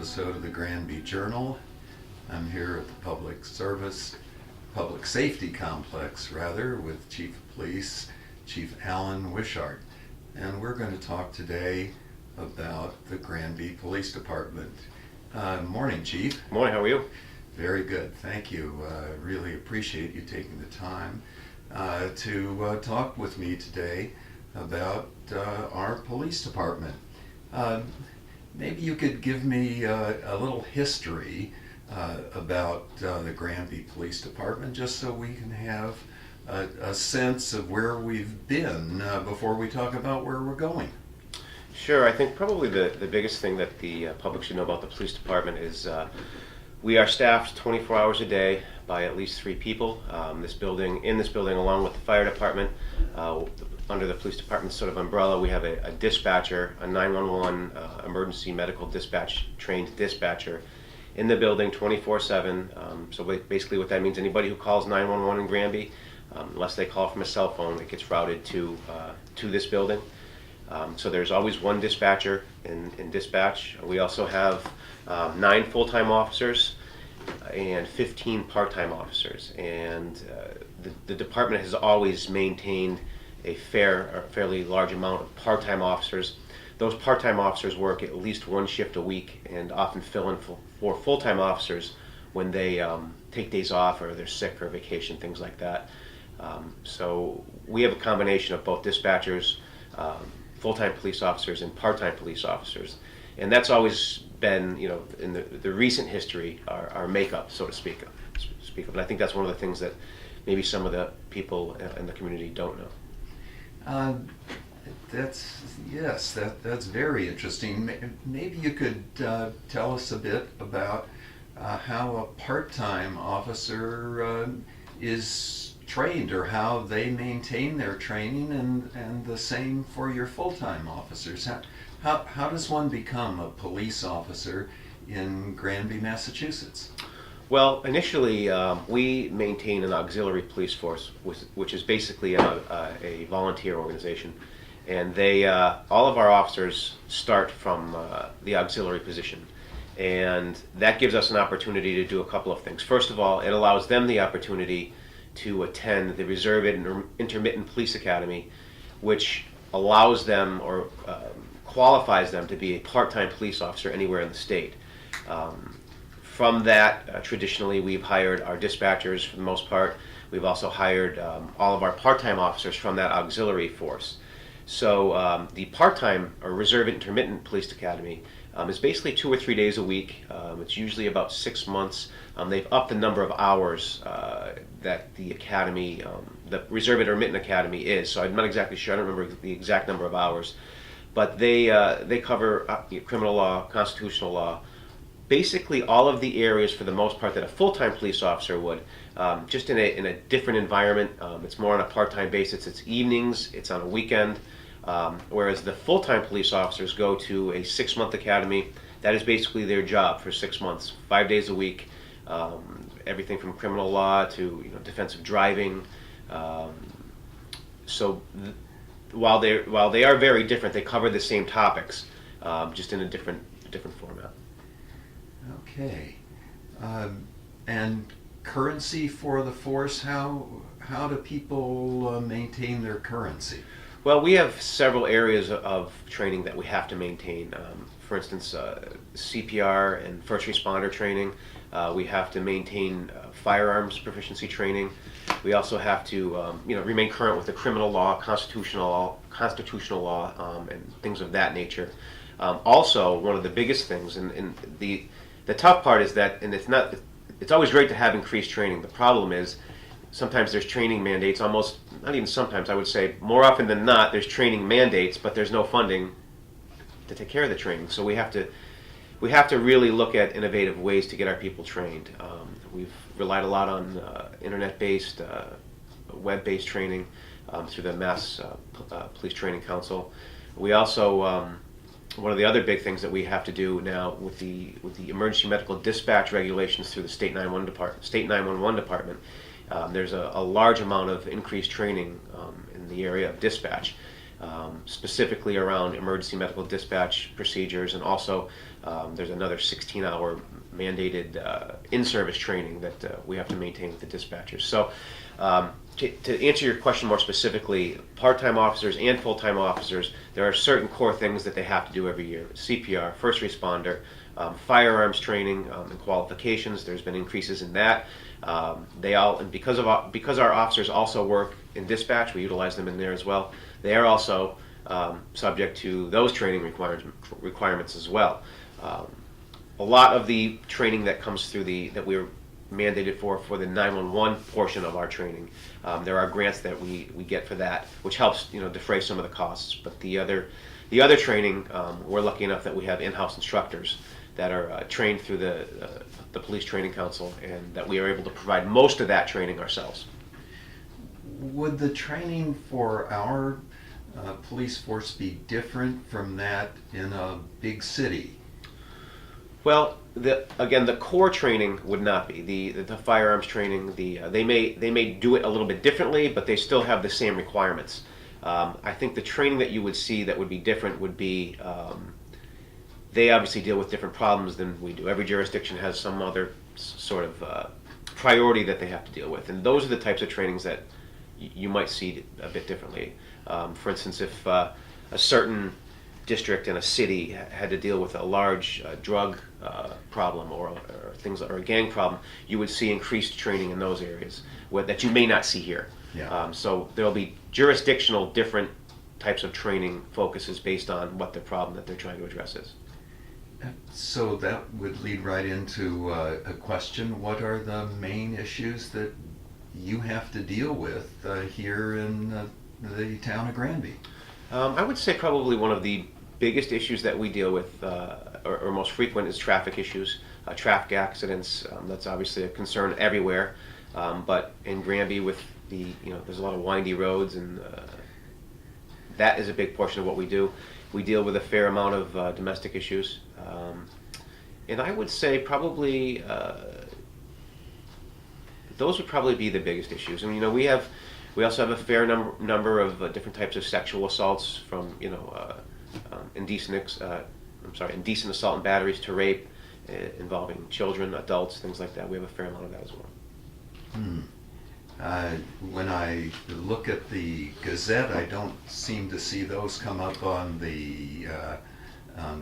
episode of the Granby Journal. I'm here at the Public Safety Complex, with Chief of Police, Chief Alan Wishart. And we're going to talk today about the Granby Police Department. Morning, Chief. Morning, how are you? Very good, thank you. Really appreciate you taking the time to talk with me today about our police department. Maybe you could give me a little history about the Granby Police Department, just so we can have a sense of where we've been before we talk about where we're going. Sure, I think probably the biggest thing that the public should know about the police department is we are staffed 24 hours a day by at least 3 people. In this building, along with the fire department, under the police department sort of umbrella, we have a dispatcher, a 911 emergency medical dispatch trained dispatcher in the building 24/7. So basically what that means, anybody who calls 911 in Granby, unless they call from a cell phone, it gets routed to this building. So there's always one dispatcher in dispatch. We also have 9 full-time officers and 15 part-time officers. And the department has always maintained a fairly large amount of part-time officers. Those part-time officers work at least one shift a week and often fill in for full-time officers when they take days off or they're sick or vacation, things like that. So we have a combination of both dispatchers, full-time police officers, and part-time police officers. And that's always been, in the recent history, our makeup, so to speak of. And I think that's one of the things that maybe some of the people in the community don't know. That's very interesting. Maybe you could tell us a bit about how a part-time officer is trained, or how they maintain their training, and the same for your full-time officers. How does one become a police officer in Granby, Massachusetts? Well, initially, we maintain an auxiliary police force, which is basically a volunteer organization. And all of our officers start from the auxiliary position. And that gives us an opportunity to do a couple of things. First of all, it allows them the opportunity to attend the Reserve Intermittent Police Academy, which allows them or qualifies them to be a part-time police officer anywhere in the state. From that, traditionally, we've hired our dispatchers for the most part. We've also hired all of our part-time officers from that auxiliary force. So the part-time or Reserve Intermittent Police Academy is basically 2 or 3 days a week. It's usually about 6 months. They've upped the number of hours that the academy, the Reserve Intermittent Academy is. So I'm not exactly sure. I don't remember the exact number of hours. But they cover criminal law, constitutional law, basically all of the areas for the most part that a full-time police officer would, just in a different environment. It's more on a part-time basis. It's evenings, it's on a weekend, whereas the full-time police officers go to a 6-month academy. That is basically their job for 6 months, 5 days a week, everything from criminal law to defensive driving. While they are very different, they cover the same topics, just in a different format. Okay, and currency for the force. How do people maintain their currency? Well, we have several areas of training that we have to maintain. For instance, CPR and first responder training. We have to maintain firearms proficiency training. We also have to, remain current with the criminal law, constitutional law, and things of that nature. Also, one of the biggest things, and the tough part is that, and it's always great to have increased training. The problem is sometimes there's training mandates, not even sometimes, I would say more often than not, there's training mandates, but there's no funding to take care of the training. So we have to really look at innovative ways to get our people trained. We've relied a lot on internet-based, web-based training through the Mass Police Training Council. We also, one of the other big things that we have to do now with the emergency medical dispatch regulations through the State 911 Department, there's a large amount of increased training in the area of dispatch. Specifically around emergency medical dispatch procedures, and also There's another 16-hour mandated in-service training that we have to maintain with the dispatchers. So to answer your question more specifically, part-time officers and full-time officers, there are certain core things that they have to do every year. CPR, first responder, firearms training and qualifications. There's been increases in that. And because our officers also work in dispatch, we utilize them in there as well. They are also subject to those training requirements as well. A lot of the training that comes through that we're mandated for the 911 portion of our training, there are grants that we get for that, which helps defray some of the costs. But the other training, we're lucky enough that we have in-house instructors that are trained through the Police Training Council, and that we are able to provide most of that training ourselves. Would the training for our police force be different from that in a big city? Well, again, the core training would not be the firearms training. They may do it a little bit differently, but they still have the same requirements. I think the training that you would see that would be different would be they obviously deal with different problems than we do. Every jurisdiction has some other sort of priority that they have to deal with, and those are the types of trainings that you might see a bit differently. For instance, if a certain district in a city had to deal with a large drug problem or a gang problem, you would see increased training in those areas that you may not see here. Yeah. So there'll be jurisdictional different types of training focuses based on what the problem that they're trying to address is. So that would lead right into a question: what are the main issues that you have to deal with here in the town of Granby? I would say probably one of the biggest issues that we deal with, or most frequent, is traffic issues, traffic accidents. That's obviously a concern everywhere, but in Granby, with there's a lot of windy roads, and that is a big portion of what we do. We deal with a fair amount of domestic issues, and I would say probably those would probably be the biggest issues. And we also have a fair number of different types of sexual assaults, from indecent assault and batteries to rape involving children, adults, things like that. We have a fair amount of that as well. When I look at the Gazette, I don't seem to see those come up on the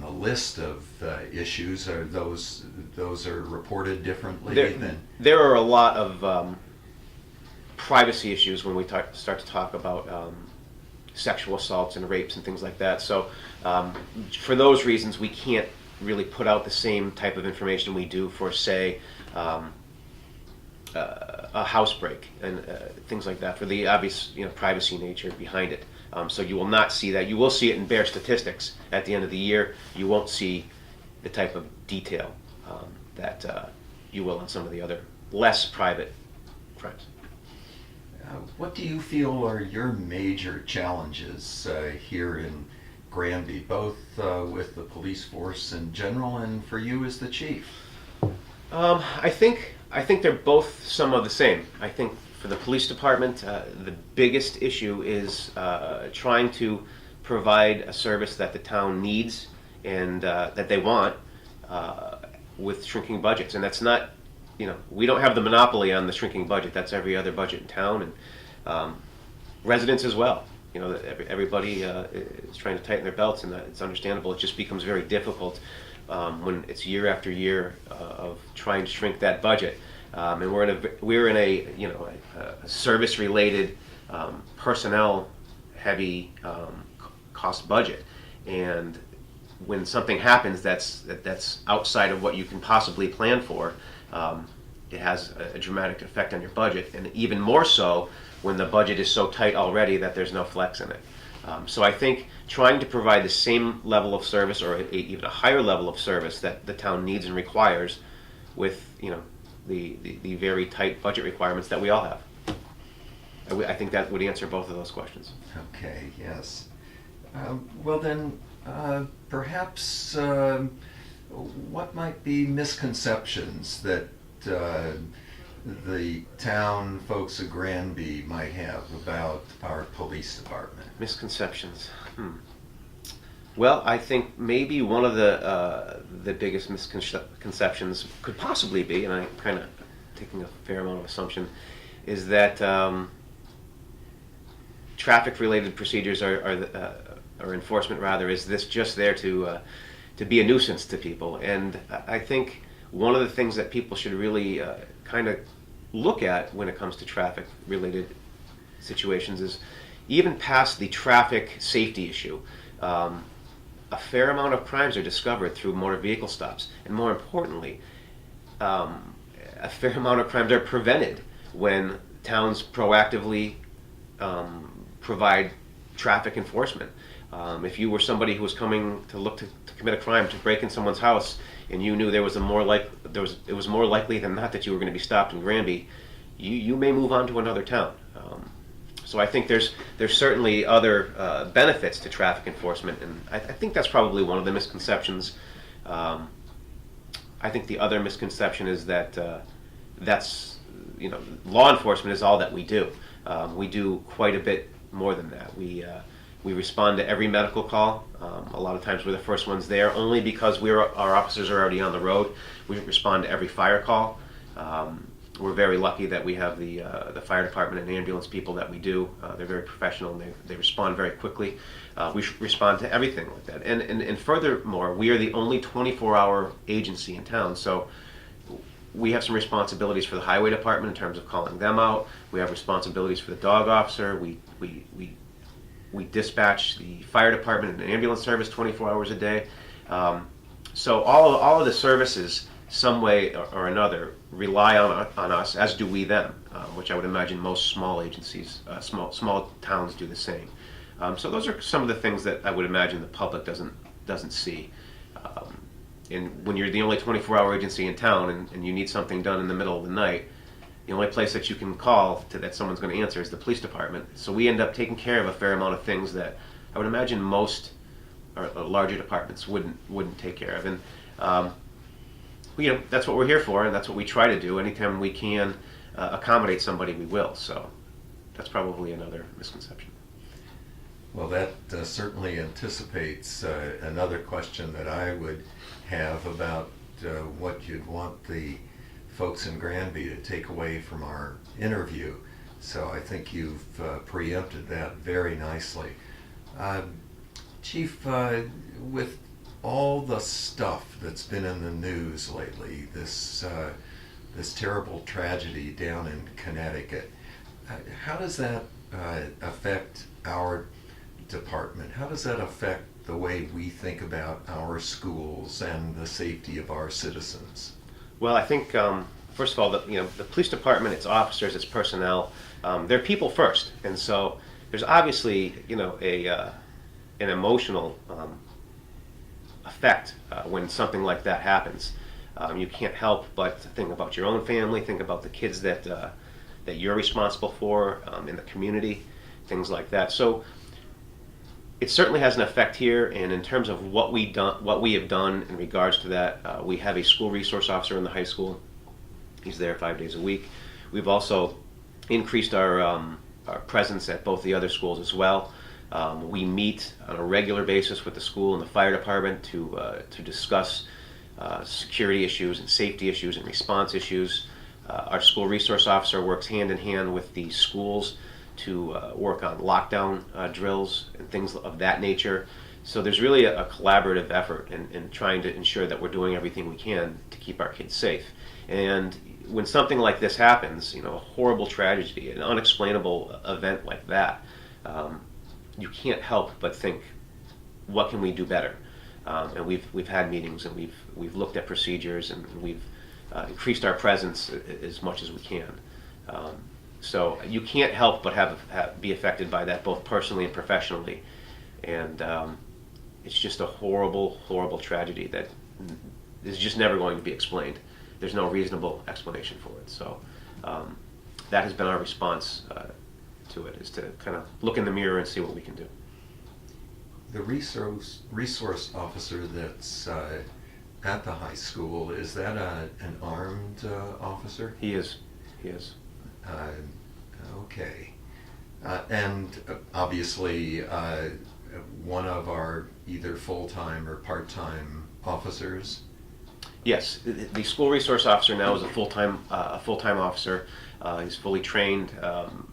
list of issues. Are those are reported differently than? There are a lot of privacy issues when we start to talk about sexual assaults and rapes and things like that. So for those reasons, we can't really put out the same type of information we do for, say, a housebreak and things like that, for the obvious privacy nature behind it. So you will not see that. You will see it in bare statistics at the end of the year. You won't see the type of detail that you will on some of the other less private crimes. What do you feel are your major challenges here in Granby, both with the police force in general and for you as the chief? I think they're both somewhat the same. I think for the police department, the biggest issue is trying to provide a service that the town needs and that they want with shrinking budgets. And that's not, we don't have the monopoly on the shrinking budget. That's every other budget in town, and residents as well. Everybody is trying to tighten their belts, and it's understandable. It just becomes very difficult when it's year after year of trying to shrink that budget. And we're in a service-related, personnel-heavy cost budget, and when something happens that's outside of what you can possibly plan for, it has a dramatic effect on your budget, and even more so when the budget is so tight already that there's no flex in it. So I think trying to provide the same level of service, or even a higher level of service that the town needs and requires, with the very tight budget requirements that we all have. I think that would answer both of those questions. Okay, yes. Well then, perhaps what might be misconceptions that the town folks of Granby might have about our police department? Misconceptions. Well, I think maybe one of the biggest misconceptions could possibly be, and I'm kind of taking a fair amount of assumption, is that traffic-related procedures or enforcement rather, is this just there to be a nuisance to people? And I think one of the things that people should really kind of look at when it comes to traffic-related situations is even past the traffic safety issue. A fair amount of crimes are discovered through motor vehicle stops, and more importantly, a fair amount of crimes are prevented when towns proactively provide traffic enforcement. If you were somebody who was coming to look to commit a crime, to break in someone's house, and you knew it was more likely than not that you were going to be stopped in Granby, you may move on to another town. So I think there's certainly other benefits to traffic enforcement, and I think that's probably one of the misconceptions. I think the other misconception is that law enforcement is all that we do. We do quite a bit more than that. We respond to every medical call. A lot of times we're the first ones there, only because our officers are already on the road. We respond to every fire call. We're very lucky that we have the fire department and ambulance people that we do. They're very professional, and they respond very quickly. We respond to everything like that. And furthermore, we are the only 24-hour agency in town, so we have some responsibilities for the highway department in terms of calling them out. We have responsibilities for the dog officer. We dispatch the fire department and ambulance service 24 hours a day. So all of the services, some way or another, rely on us, as do we them, which I would imagine most small agencies, small towns do the same. So those are some of the things that I would imagine the public doesn't see. And when you're the only 24-hour agency in town and you need something done in the middle of the night, the only place that you can call that someone's going to answer is the police department. So we end up taking care of a fair amount of things that I would imagine most or larger departments wouldn't take care of. And that's what we're here for, and that's what we try to do. Anytime we can accommodate somebody, we will. So that's probably another misconception. Well, that certainly anticipates another question that I would have about what you'd want the folks in Granby to take away from our interview. So I think you've preempted that very nicely. Chief, with all the stuff that's been in the news lately, this terrible tragedy down in Connecticut, how does that affect our department? How does that affect the way we think about our schools and the safety of our citizens? Well, I think first of all, the police department, its officers, its personnel, they're people first, and so there's obviously an emotional effect when something like that happens. You can't help but think about your own family, think about the kids that you're responsible for in the community, things like that. So it certainly has an effect here, and in terms of what we have done in regards to that, we have a school resource officer in the high school. He's there 5 days a week. We've also increased our presence at both the other schools as well. We meet on a regular basis with the school and the fire department to discuss security issues and safety issues and response issues. Our school resource officer works hand in hand with the schools to work on lockdown drills and things of that nature. So there's really a collaborative effort in trying to ensure that we're doing everything we can to keep our kids safe. And when something like this happens, a horrible tragedy, an unexplainable event like that, you can't help but think, what can we do better? And we've had meetings, and we've looked at procedures, and we've increased our presence as much as we can. So you can't help but be affected by that, both personally and professionally. And it's just a horrible, horrible tragedy that is just never going to be explained. There's no reasonable explanation for it. So that has been our response to it, is to kind of look in the mirror and see what we can do. The resource officer that's at the high school, is that an armed officer? He is. Okay. And obviously one of our either full-time or part-time officers? Yes, the school resource officer now is a full-time officer. He's fully trained.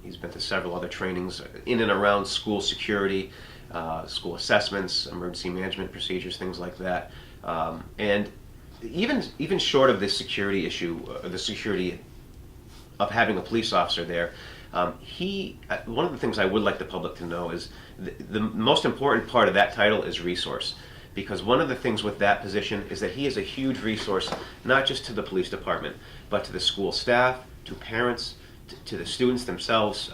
He's been to several other trainings in and around school security, school assessments, emergency management procedures, things like that. And even short of this security issue, the security of having a police officer there, one of the things I would like the public to know is the most important part of that title is resource. Because one of the things with that position is that he is a huge resource, not just to the police department, but to the school staff, to parents, to the students themselves.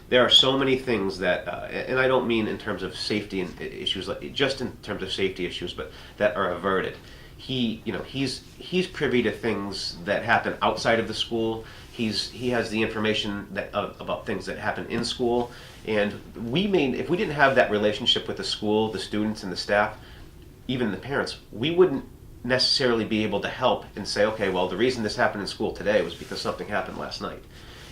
There are so many things that, and I don't mean in terms of safety and issues, just in terms of safety issues, but that are averted. He's privy to things that happen outside of the school. He has the information about things that happen in school, and if we didn't have that relationship with the school, the students, and the staff, even the parents, we wouldn't necessarily be able to help and say, okay, well, the reason this happened in school today was because something happened last night.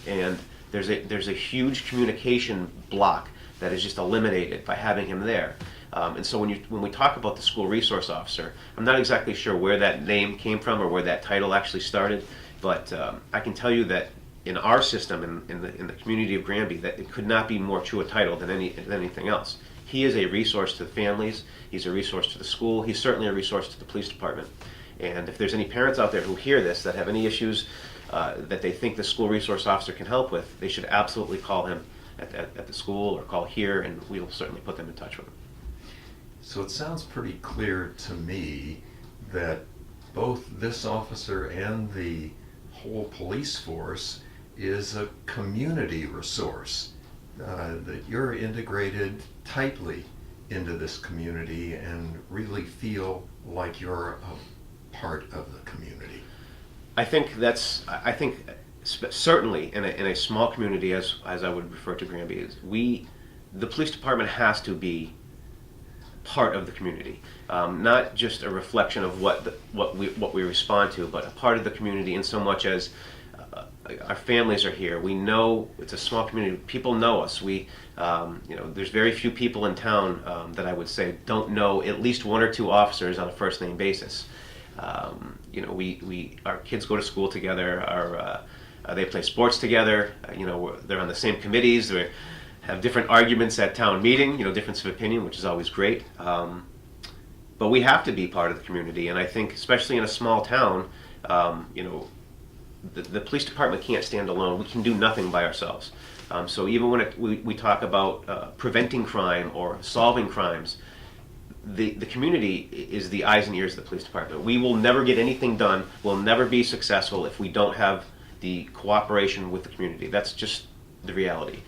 And there's a huge communication block that is just eliminated by having him there. And so when we talk about the school resource officer, I'm not exactly sure where that name came from or where that title actually started, but I can tell you that in our system, in the community of Granby, that it could not be more true a title than anything else. He is a resource to the families. He's a resource to the school. He's certainly a resource to the police department. And if there's any parents out there who hear this that have any issues that they think the school resource officer can help with, they should absolutely call him at the school or call here, and we will certainly put them in touch with him. So it sounds pretty clear to me that both this officer and the whole police force is a community resource, that you're integrated tightly into this community and really feel like you're a part of the community. I think certainly in a small community, as I would refer to Granby, the police department has to be part of the community, not just a reflection of what we respond to, but a part of the community in so much as our families are here. We know it's a small community. People know us. There's very few people in town that I would say don't know at least one or two officers on a first name basis. Our kids go to school together. They play sports together. They're on the same committees. They have different arguments at town meeting. Difference of opinion, which is always great. But we have to be part of the community, and I think especially in a small town, the police department can't stand alone. We can do nothing by ourselves. So even when we talk about preventing crime or solving crimes, the community is the eyes and ears of the police department. We will never get anything done. We'll never be successful if we don't have the cooperation with the community. That's just the reality.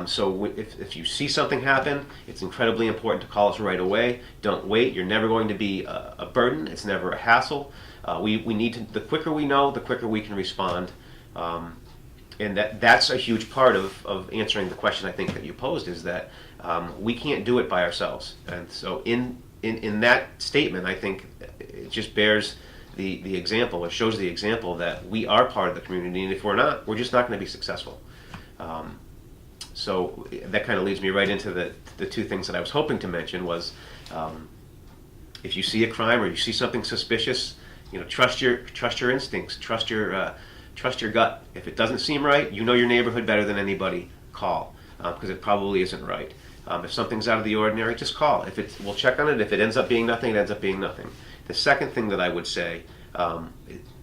So if you see something happen, it's incredibly important to call us right away. Don't wait. You're never going to be a burden. It's never a hassle. We need to. The quicker we know, the quicker we can respond. And that's a huge part of answering the question I think that you posed, is that we can't do it by ourselves. And so in that statement, I think it just bears the example, or shows the example that we are part of the community, and if we're not, we're just not going to be successful. So that kind of leads me right into the two things that I was hoping to mention was, if you see a crime or you see something suspicious, trust your instincts, trust your gut. If it doesn't seem right, your neighborhood better than anybody, call, because it probably isn't right. If something's out of the ordinary, just call. We'll check on it. If it ends up being nothing, it ends up being nothing. The second thing that I would say,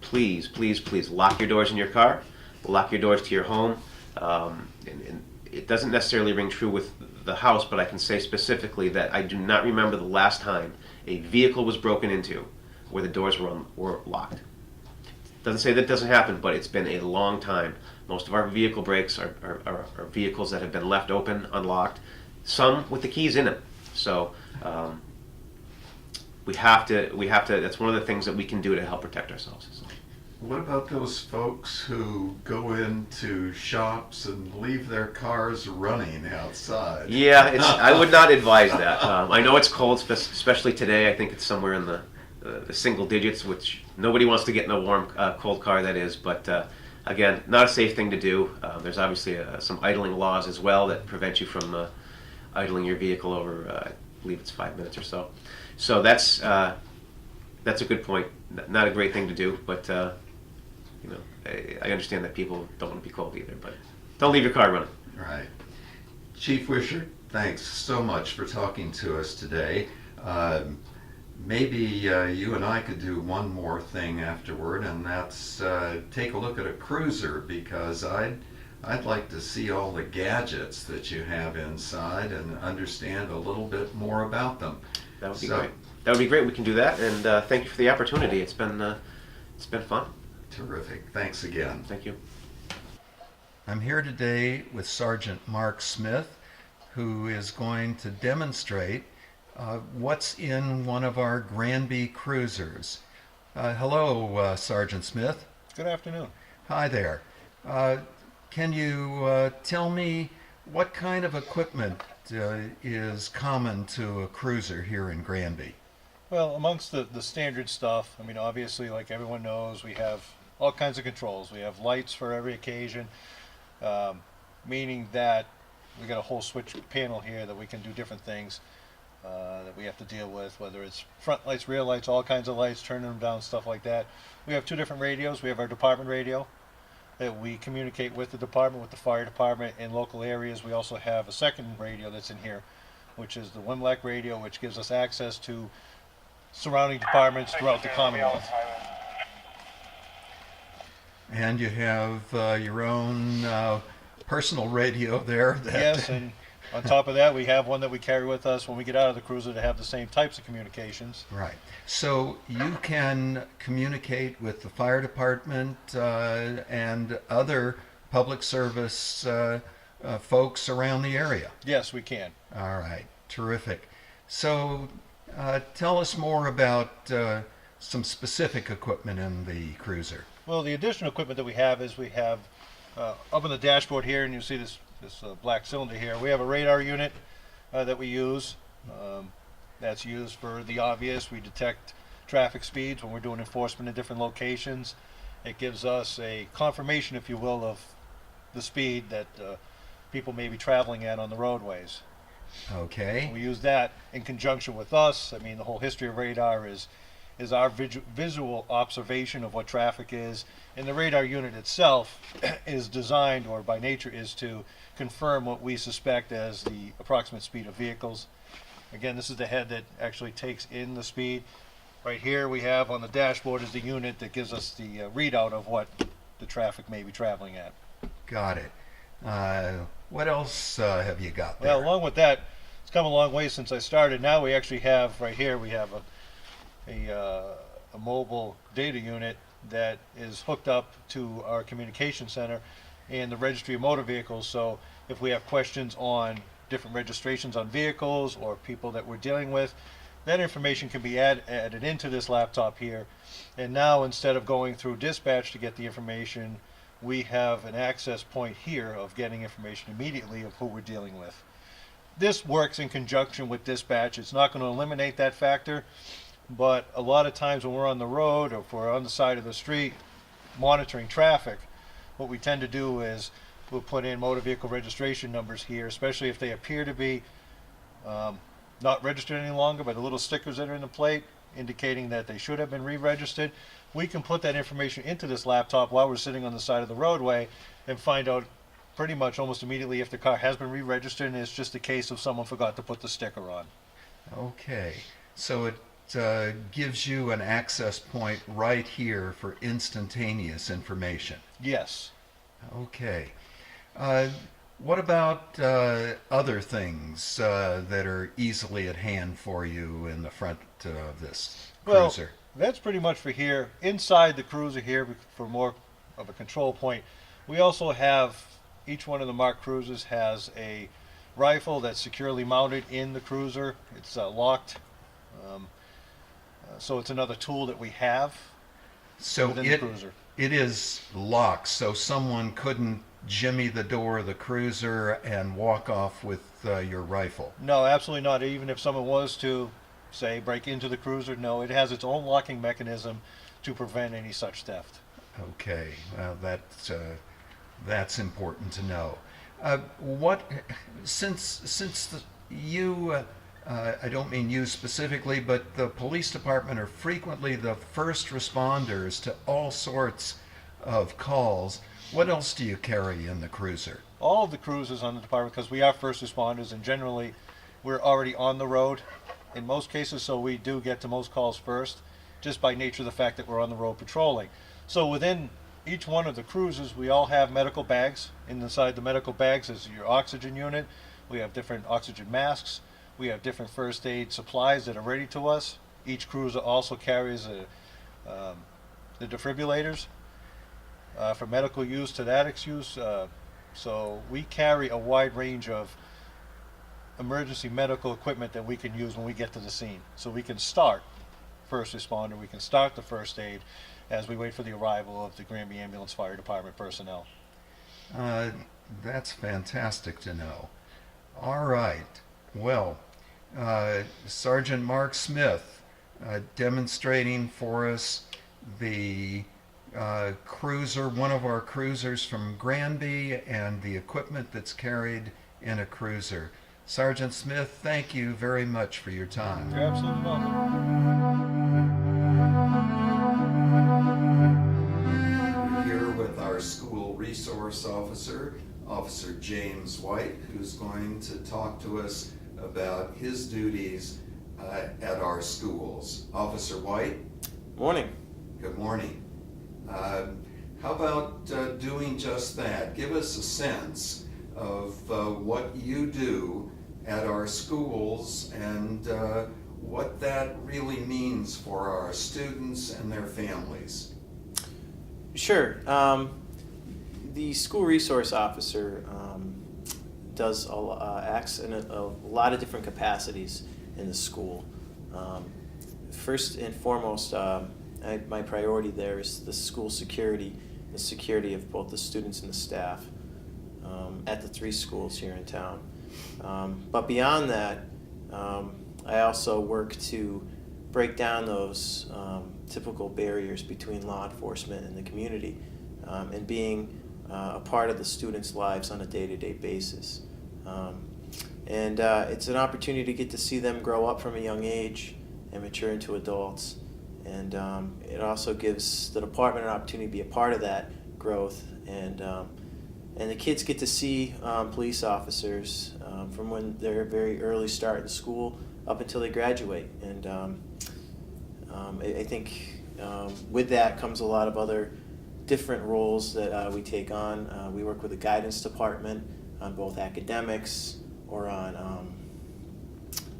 please, please, please lock your doors in your car, lock your doors to your home. And it doesn't necessarily ring true with the house, but I can say specifically that I do not remember the last time a vehicle was broken into where the doors were locked. Doesn't say that doesn't happen, but it's been a long time. Most of our vehicle breaks are vehicles that have been left open, unlocked, some with the keys in them. So we have to. That's one of the things that we can do to help protect ourselves. So. What about those folks who go into shops and leave their cars running outside? Yeah, I would not advise that. I know it's cold, especially today. I think it's somewhere in the single digits, which nobody wants to get in a warm, cold car, that is. But again, not a safe thing to do. There's obviously some idling laws as well that prevent you from idling your vehicle over believe it's 5 minutes or so. So that's a good point. Not a great thing to do, but you know, I understand that people don't want to be cold either. But don't leave your car running. Right. Chief Wishart, thanks so much for talking to us today. Maybe you and I could do one more thing afterward, and that's take a look at a cruiser, because I'd like to see all the gadgets that you have inside and understand a little bit more about them. That would be great. That would be great. We can do that, and thank you for the opportunity. It's been fun. Terrific. Thanks again. Thank you. I'm here today with Sergeant Mark Smith, who is going to demonstrate what's in one of our Granby cruisers. Hello, Sergeant Smith. Good afternoon. Hi there. Can you tell me what kind of equipment is common to a cruiser here in Granby? Well, amongst the standard stuff, I mean, obviously, like everyone knows, we have all kinds of controls. We have lights for every occasion, meaning that we got a whole switch panel here that we can do different things that we have to deal with, whether it's front lights, rear lights, all kinds of lights, turning them down, stuff like that. We have two different radios. We have our department radio that we communicate with the department, with the fire department in local areas. We also have a second radio that's in here, which is the WIMLAC radio, which gives us access to surrounding departments throughout the Commonwealth. And you have your own personal radio there. Yes, and on top of that, we have one that we carry with us when we get out of the cruiser to have the same types of communications. Right. So you can communicate with the fire department and other public service folks around the area. Yes, we can. All right. Terrific. So tell us more about some specific equipment in the cruiser. Well, the additional equipment that we have is we have up on the dashboard here, and you see this black cylinder here. We have a radar unit that we use. That's used for the obvious. We detect traffic speeds when we're doing enforcement in different locations. It gives us a confirmation, if you will, of the speed that people may be traveling at on the roadways. Okay. We use that in conjunction with us. I mean, the whole history of radar is our visual observation of what traffic is, and the radar unit itself is designed, or by nature is to confirm what we suspect as the approximate speed of vehicles. Again, this is the head that actually takes in the speed. Right here we have on the dashboard is the unit that gives us the readout of what the traffic may be traveling at. Got it. What else have you got there? Well, along with that, it's come a long way since I started. Now we actually have, right here, we have a mobile data unit that is hooked up to our communication center and the registry of motor vehicles. So if we have questions on different registrations on vehicles or people that we're dealing with, that information can be added into this laptop here. And now, instead of going through dispatch to get the information, we have an access point here of getting information immediately of who we're dealing with. This works in conjunction with dispatch. It's not going to eliminate that factor, but a lot of times when we're on the road or if we're on the side of the street monitoring traffic, what we tend to do is we'll put in motor vehicle registration numbers here, especially if they appear to be not registered any longer by the little stickers that are in the plate indicating that they should have been re-registered. We can put that information into this laptop while we're sitting on the side of the roadway and find out pretty much almost immediately if the car has been re-registered, and it's just a case of someone forgot to put the sticker on. Okay. So it gives you an access point right here for instantaneous information. Yes. Okay. What about other things that are easily at hand for you in the front of this cruiser? Well, that's pretty much for here. Inside the cruiser here, for more of a control point, we also have, each one of the marked cruisers has a rifle that's securely mounted in the cruiser. It's locked. So it's another tool that we have within the cruiser. It is locked, so someone couldn't jimmy the door of the cruiser and walk off with your rifle. No, absolutely not. Even if someone was to, say, break into the cruiser, no, it has its own locking mechanism to prevent any such theft. Okay, well, that's important to know. Since you I don't mean you specifically, but the police department are frequently the first responders to all sorts of calls. What else do you carry in the cruiser? All of the cruisers on the department, because we are first responders, and generally we're already on the road in most cases, so we do get to most calls first, just by nature of the fact that we're on the road patrolling. So within each one of the cruisers, we all have medical bags. Inside the medical bags is your oxygen unit. We have different oxygen masks. We have different first aid supplies that are ready to us. Each cruiser also carries the defibrillators for medical use to that use. So we carry a wide range of emergency medical equipment that we can use when we get to the scene. So we can start first responder, we can start the first aid as we wait for the arrival of the Granby Ambulance Fire Department personnel. That's fantastic to know. All right. Well, Sergeant Mark Smith demonstrating for us the cruiser, one of our cruisers from Granby, and the equipment that's carried in a cruiser. Sergeant Smith, thank you very much for your time. You're absolutely welcome. We're here with our school resource officer, Officer James White, who's going to talk to us about his duties at our schools. Officer White? Morning. Good morning. How about doing just that? Give us a sense of what you do at our schools and what that really means for our students and their families. Sure. The school resource officer does acts in a lot of different capacities in the school. First and foremost, my priority there is the school security, the security of both the students and the staff at the 3 schools here in town. But beyond that, I also work to break down those typical barriers between law enforcement and the community, and being a part of the students' lives on a day-to-day basis. And it's an opportunity to get to see them grow up from a young age and mature into adults. And it also gives the department an opportunity to be a part of that growth. And the kids get to see police officers from when they're very early start in school up until they graduate. And I think with that comes a lot of other different roles that we take on. We work with the guidance department on both academics or on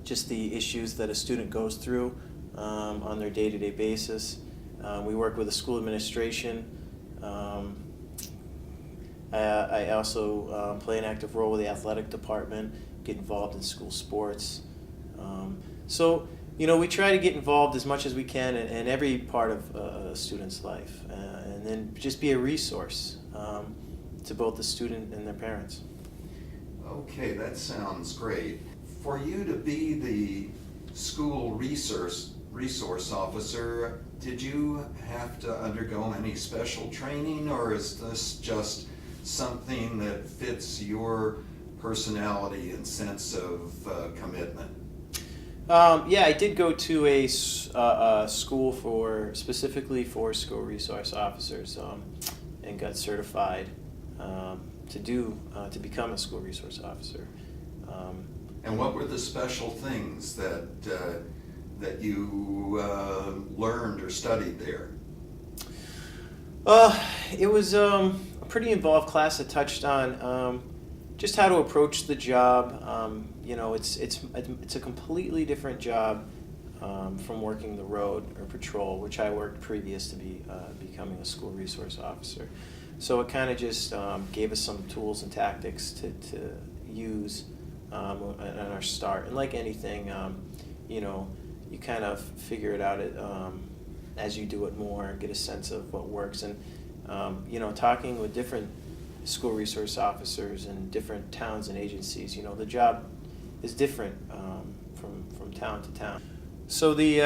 just the issues that a student goes through on their day-to-day basis. We work with the school administration. I also play an active role with the athletic department, get involved in school sports. So, we try to get involved as much as we can in every part of a student's life, and then just be a resource to both the student and their parents. Okay, that sounds great. For you to be the school resource officer, did you have to undergo any special training, or is this just something that fits your personality and sense of commitment? Yeah, I did go to a school specifically for school resource officers, and got certified to become a school resource officer. And what were the special things that you learned or studied there? It was a pretty involved class that touched on just how to approach the job. It's a completely different job from working the road or patrol, which I worked previous to becoming a school resource officer. So it kind of just gave us some tools and tactics to use on our start. And like anything, you kind of figure it out as you do it more and get a sense of what works. And talking with different school resource officers in different towns and agencies, the job is different from town to town. So the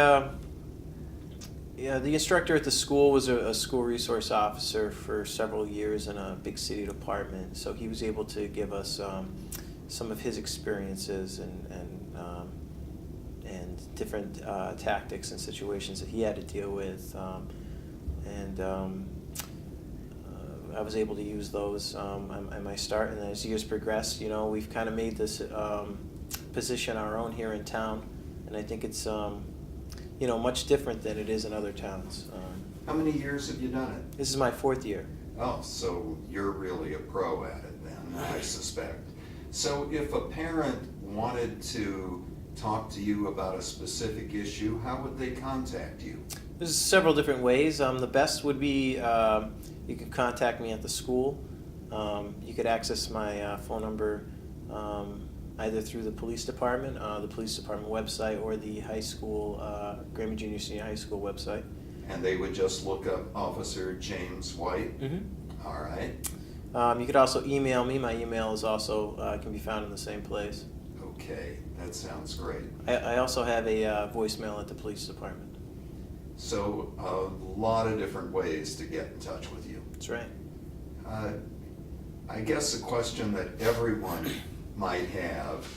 instructor at the school was a school resource officer for several years in a big city department. So he was able to give us some of his experiences and and different tactics and situations that he had to deal with. I was able to use those at my start, and as years progressed, we've kind of made this position our own here in town, and I think it's much different than it is in other towns. How many years have you done it? This is my 4th year. Oh, so you're really a pro at it then, I suspect. So if a parent wanted to talk to you about a specific issue, how would they contact you? There's several different ways. The best would be you could contact me at the school. You could access my phone number either through the police department website, or the high school, Granby Junior Senior High School website. And they would just look up Officer James White? Mm-hmm. All right. You could also email me. My email is also can be found in the same place. Okay, that sounds great. I also have a voicemail at the police department. So a lot of different ways to get in touch with you. That's right. I guess a question that everyone might have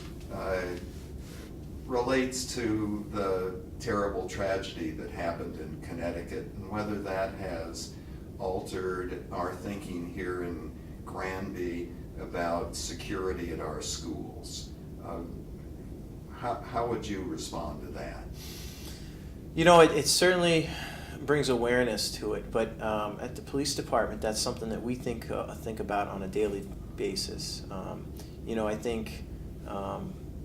relates to the terrible tragedy that happened in Connecticut, and whether that has altered our thinking here in Granby about security at our schools. How would you respond to that? It certainly brings awareness to it, but at the police department, that's something that we think about on a daily basis. I think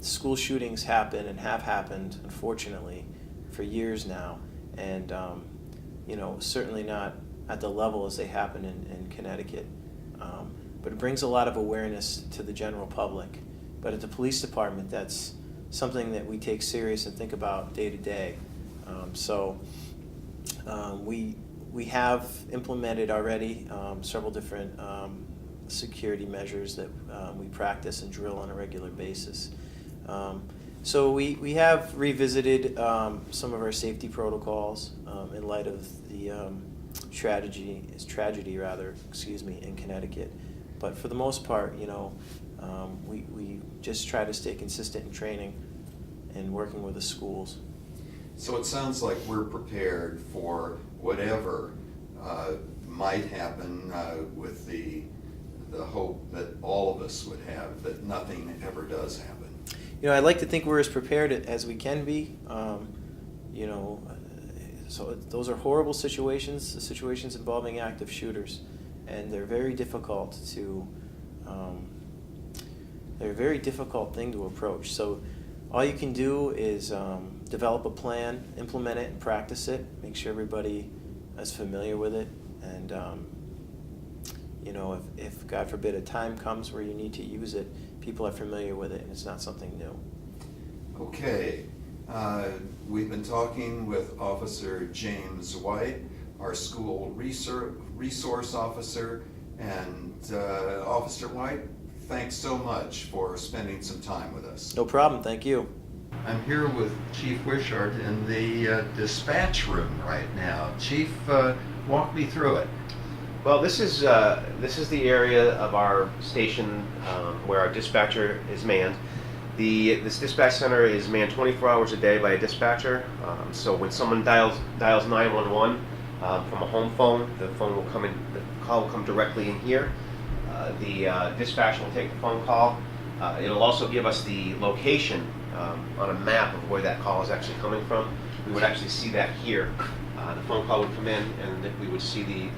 school shootings happen and have happened, unfortunately, for years now, and certainly not at the level as they happen in Connecticut. But it brings a lot of awareness to the general public. But at the police department, that's something that we take serious and think about day to day. We have implemented already several different security measures that we practice and drill on a regular basis. So we have revisited some of our safety protocols in light of the tragedy in Connecticut. But for the most part, we just try to stay consistent in training and working with the schools. So it sounds like we're prepared for whatever might happen with the hope that all of us would have, that nothing ever does happen. I'd like to think we're as prepared as we can be. So those are horrible situations, situations involving active shooters, and they're very difficult to. They're a very difficult thing to approach. So all you can do is develop a plan, implement it, and practice it. Make sure everybody is familiar with it, and if God forbid a time comes where you need to use it, people are familiar with it, and it's not something new. Okay, we've been talking with Officer James White, our school resource officer, and Officer White, thanks so much for spending some time with us. No problem, thank you. I'm here with Chief Wishart in the dispatch room right now. Chief, walk me through it. Well, this is the area of our station where our dispatcher is manned. This dispatch center is manned 24 hours a day by a dispatcher. So when someone dials 911 from a home phone, the phone will come in. The call will come directly in here. The dispatcher will take the phone call. It'll also give us the location on a map of where that call is actually coming from. We would actually see that here. The phone call would come in, and we would see the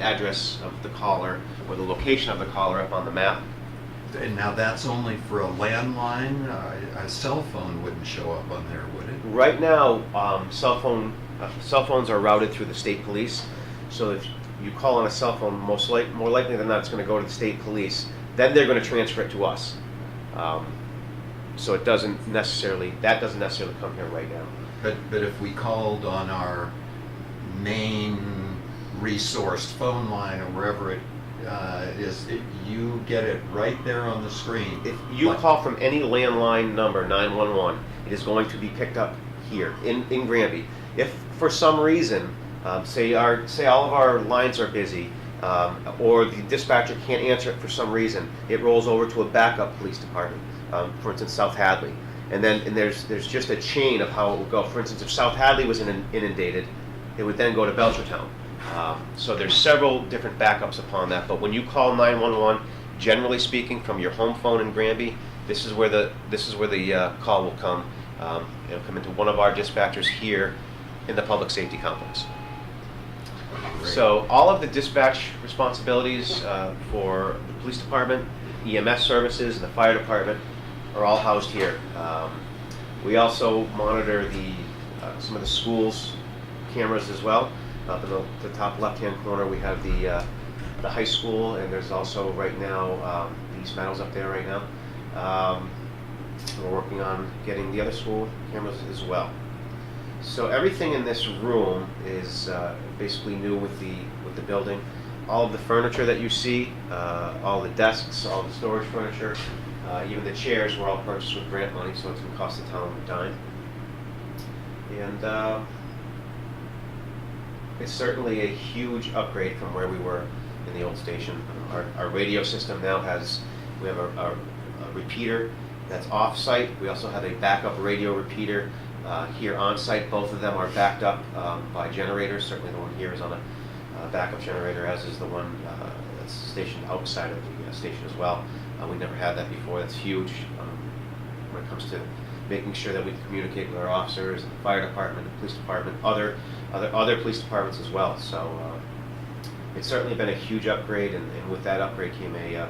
address of the caller or the location of the caller up on the map. And now that's only for a landline? A cell phone wouldn't show up on there, would it? Right now, cell phones are routed through the state police. So if you call on a cell phone, more likely than not, it's going to go to the state police. Then they're going to transfer it to us. So it doesn't necessarily come here right now. But if we called on our main resourced phone line or wherever it is, you get it right there on the screen. If you call from any landline number, 911, it is going to be picked up here in Granby. If for some reason, say all of our lines are busy, or the dispatcher can't answer it for some reason, it rolls over to a backup police department, for instance, South Hadley, And then there's just a chain of how it would go. For instance, if South Hadley was inundated, it would then go to Belchertown. So there's several different backups upon that. But when you call 911, generally speaking, from your home phone in Granby, this is where the call will come. It'll come into one of our dispatchers here in the public safety complex. Great. So all of the dispatch responsibilities for the police department, EMS services, and the fire department are all housed here. We also monitor some of the schools' cameras as well. Up in the top left-hand corner, we have the high school, and there's also right now the East Meadows up there right now. We're working on getting the other school cameras as well. So everything in this room is basically new with the building. All of the furniture that you see, all the desks, all the storage furniture, even the chairs were all purchased with grant money, so it's going to cost the town a dime. And it's certainly a huge upgrade from where we were in the old station. Our radio system now we have a repeater that's off-site. We also have a backup radio repeater here on-site. Both of them are backed up by generators. Certainly the one here is on a backup generator, as is the one that's stationed outside of the station as well. We never had that before. That's huge when it comes to making sure that we can communicate with our officers, the fire department, the police department, other police departments as well. So it's certainly been a huge upgrade, and with that upgrade came a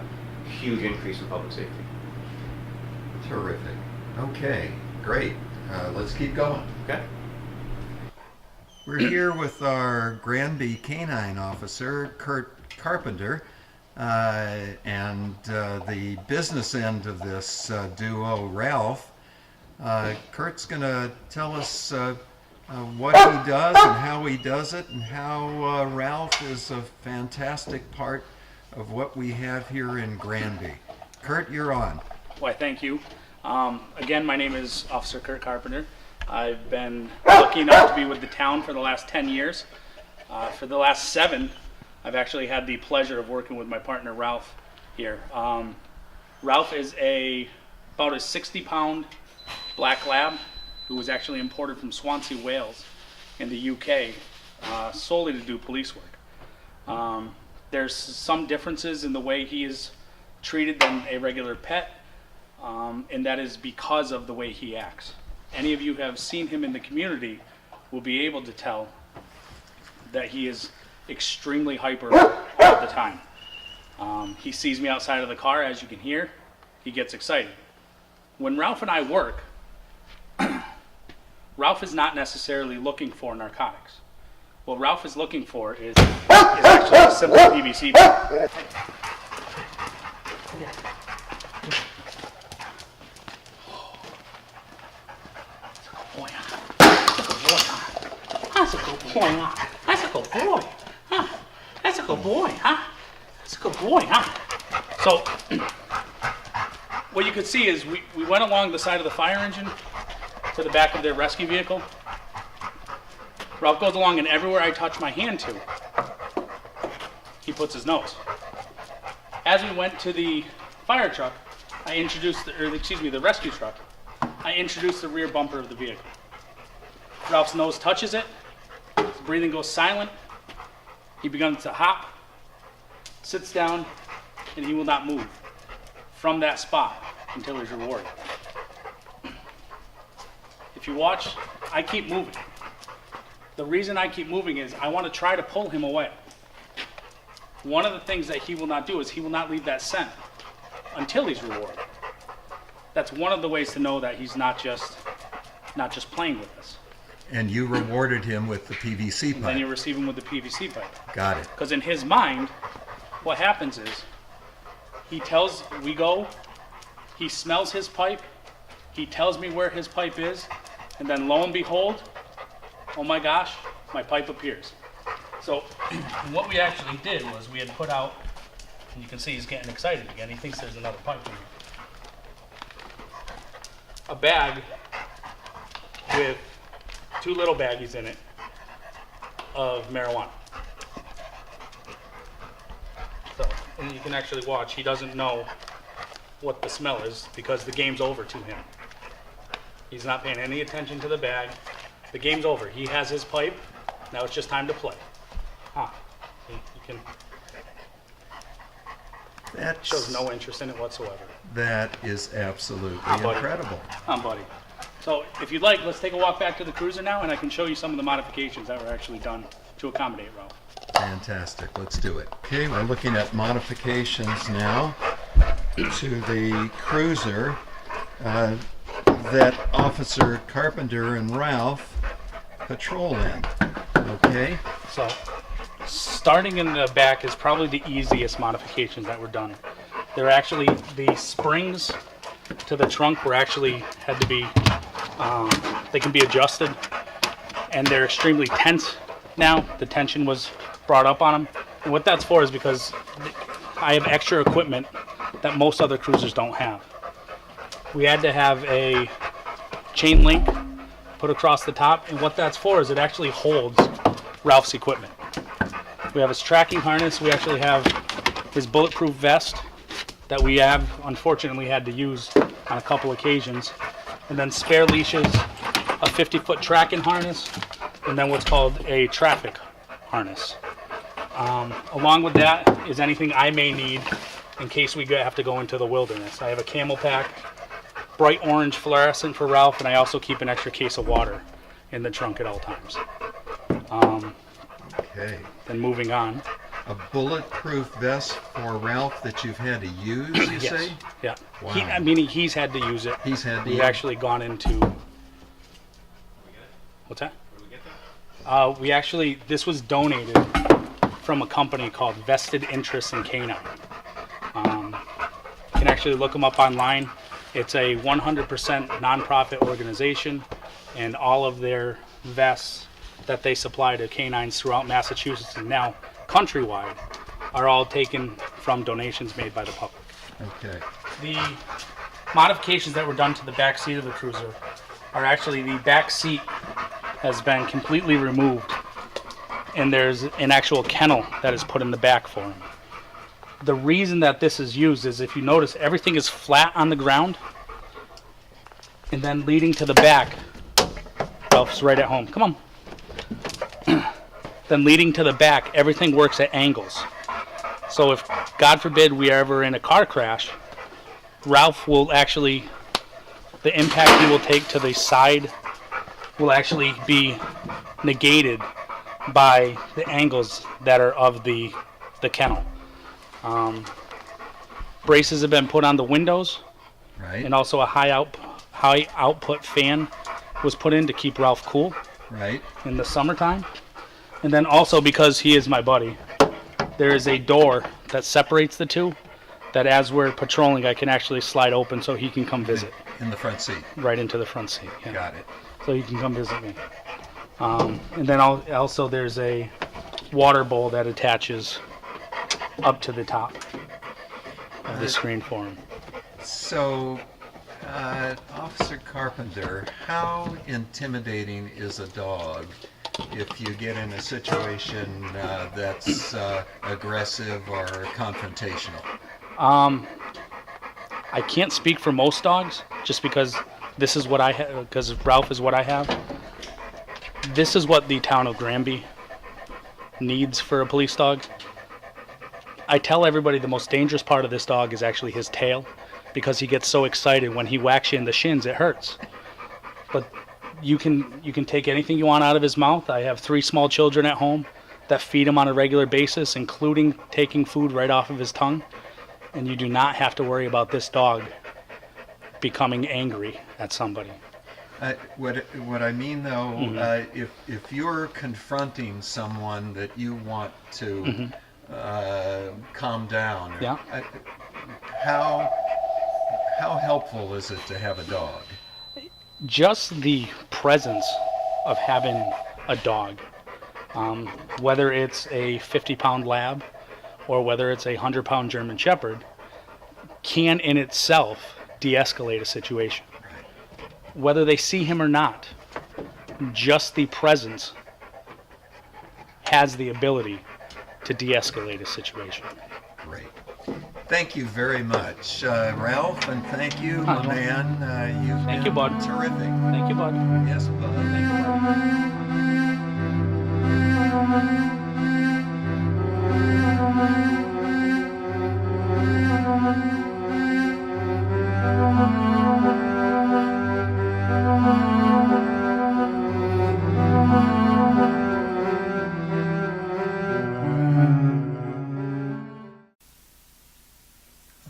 huge increase in public safety. Terrific. Okay, great. Let's keep going. Okay. We're here with our Granby canine officer, Kurt Carpenter, and the business end of this duo, Ralph. Kurt's going to tell us what he does and how he does it, and how Ralph is a fantastic part of what we have here in Granby. Kurt, you're on. Why, thank you. Again, my name is Officer Kurt Carpenter. I've been lucky enough to be with the town for the last 10 years. For the last 7, I've actually had the pleasure of working with my partner Ralph here. Ralph is about a 60-pound black lab who was actually imported from Swansea, Wales in the UK solely to do police work. There's some differences in the way he is treated than a regular pet, and that is because of the way he acts. Any of you who have seen him in the community will be able to tell that he is extremely hyper all the time. He sees me outside of the car, as you can hear, he gets excited. When Ralph and I work, Ralph is not necessarily looking for narcotics. What Ralph is looking for is actually a simple PVC pipe. That's a good boy, huh? That's a good boy, huh? That's a good boy, huh? That's a good boy, huh? So, what you could see is we went along the side of the fire engine to the back of their rescue vehicle. Ralph goes along, and everywhere I touch my hand to, he puts his nose. As we went to the fire truck, the rescue truck, I introduced the rear bumper of the vehicle. Ralph's nose touches it, his breathing goes silent, he begins to hop, sits down, and he will not move from that spot until he's rewarded. If you watch, I keep moving. The reason I keep moving is I want to try to pull him away. One of the things that he will not do is he will not leave that scent until he's rewarded. That's one of the ways to know that he's not just playing with us. And you rewarded him with the PVC And then you pipe. receive him with the PVC pipe. Got it. Because in his mind, what happens is he smells his pipe, he tells me where his pipe is, and then lo and behold, oh my gosh, my pipe appears. So what we actually did was we had put out, and you can see he's getting excited again, he thinks there's another pipe in here. A bag with 2 little baggies in it of marijuana. So, and you can actually watch, he doesn't know what the smell is because the game's over to him. He's not paying any attention to the bag. The game's over. He has his pipe. Now it's just time to play. You can That shows no interest in it whatsoever. That is absolutely buddy. incredible. Buddy. So if you'd like, let's take a walk back to the cruiser now, and I can show you some of the modifications that were actually done to accommodate Ralph. Fantastic. Let's do it. Okay, we're looking at modifications now to the cruiser that Officer Carpenter and Ralph patrol in. Okay? So starting in the back is probably the easiest modifications that were done. They're actually, the springs to the trunk were actually had to be, they can be adjusted, and they're extremely tense now. The tension was brought up on them. And what that's for is because I have extra equipment that most other cruisers don't have. We had to have a chain link put across the top, and what that's for is it actually holds Ralph's equipment. We have his tracking harness. We actually have his bulletproof vest that we have unfortunately had to use on a couple occasions, and then spare leashes, a 50-foot tracking harness, and then what's called a traffic harness. Along with that is anything I may need in case we have to go into the wilderness. I have a camel pack, bright orange fluorescent for Ralph, and I also keep an extra case of water in the trunk at all times. Okay. Then moving on. A bulletproof vest for Ralph that you've had to use, you say? Yeah. Wow. He's had to use it. He's had to We've use actually gone into. What's that? We actually, this was donated from a company called Vested Interest in Canine. You can actually look them up online. It's a 100% nonprofit organization, and all of their vests that they supply to canines throughout Massachusetts and now countrywide are all taken from donations made by the public. Okay. The modifications that were done to the back seat of the cruiser are actually the back seat has been completely removed, and there's an actual kennel that is put in the back for him. The reason that this is used is, if you notice, everything is flat on the ground, and then leading to the back, Ralph's right at home. Come on. Then leading to the back, everything works at angles. So if, God forbid, we are ever in a car crash, Ralph will actually, the impact he will take to the side will actually be negated by the angles that are of the kennel. Braces have been put on the windows, Right. and also a high output fan was put in to keep Ralph cool Right. in the summertime. And then also, because he is my buddy, there is a door that separates the two that as we're patrolling I can actually slide open so he can come visit In the front seat. right into the front seat. Yeah. Got it. So he can come visit me. And then also there's a water bowl that attaches up to the top of the screen for him. So, Officer Carpenter, how intimidating is a dog if you get in a situation that's aggressive or confrontational? I can't speak for most dogs, just because this is what I have, because Ralph is what I have. This is what the town of Granby needs for a police dog. I tell everybody the most dangerous part of this dog is actually his tail, because he gets so excited when he whacks you in the shins, it hurts. But you can take anything you want out of his mouth. I have 3 small children at home that feed him on a regular basis, including taking food right off of his tongue. And you do not have to worry about this dog becoming angry at somebody. What I mean though, if you're confronting someone that you want to calm down, Yeah. How helpful is it to have a dog? Just the presence of having a dog, whether it's a 50-pound lab or whether it's a 100-pound German Shepherd, can in itself de-escalate a situation. Whether they see him or not, just the presence has the ability to de-escalate a situation. Great. Thank you very much, Ralph, and thank you, my man. You've Thank been you, bud. terrific. Thank you, bud. Yes, bud.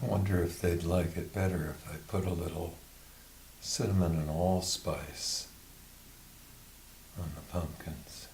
I wonder if they'd like it better if I put a little cinnamon and allspice on the pumpkins.